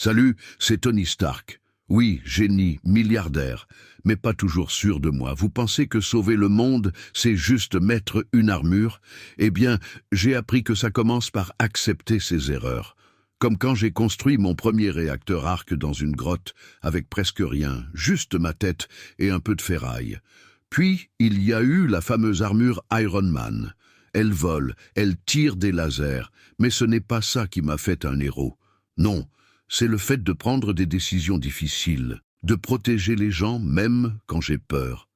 Salut, c'est Tony Stark. Oui, génie, milliardaire, mais pas toujours sûr de moi. Vous pensez que sauver le monde, c'est juste mettre une armure? Eh bien, j'ai appris que ça commence par accepter ses erreurs. Comme quand j'ai construit mon premier réacteur arc dans une grotte, avec presque rien, juste ma tête et un peu de ferraille. Puis, il y a eu la fameuse armure Iron Man. Elle vole, elle tire des lasers, mais ce n'est pas ça qui m'a fait un héros. Non, c'est le fait de prendre des décisions difficiles, de protéger les gens même quand j'ai peur.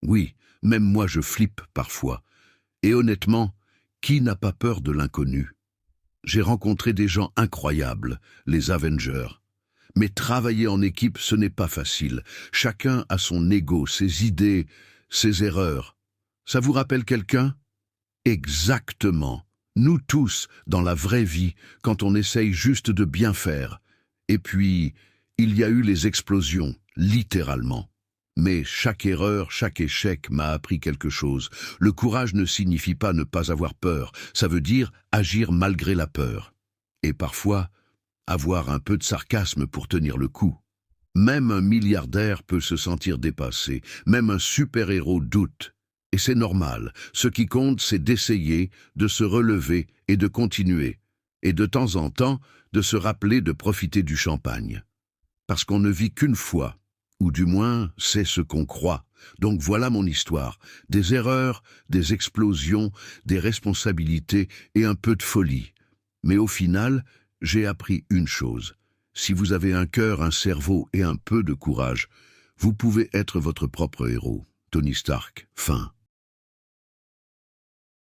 Oui, même moi je flippe parfois. Et honnêtement, qui n'a pas peur de l'inconnu? J'ai rencontré des gens incroyables, les Avengers. Mais travailler en équipe, ce n'est pas facile. Chacun a son ego, ses idées, ses erreurs. Ça vous rappelle quelqu'un? Exactement. Nous tous, dans la vraie vie, quand on essaye juste de bien faire. Et puis, il y a eu les explosions, littéralement. Mais chaque erreur, chaque échec m'a appris quelque chose. Le courage ne signifie pas ne pas avoir peur, ça veut dire agir malgré la peur. Et parfois, avoir un peu de sarcasme pour tenir le coup. Même un milliardaire peut se sentir dépassé, même un super-héros doute. Et c'est normal, ce qui compte c'est d'essayer, de se relever et de continuer. Et de temps en temps, de se rappeler de profiter du champagne. Parce qu'on ne vit qu'une fois, ou du moins c'est ce qu'on croit. Donc voilà mon histoire, des erreurs, des explosions, des responsabilités et un peu de folie. Mais au final, j'ai appris une chose. Si vous avez un cœur, un cerveau et un peu de courage, vous pouvez être votre propre héros. Tony Stark, fin.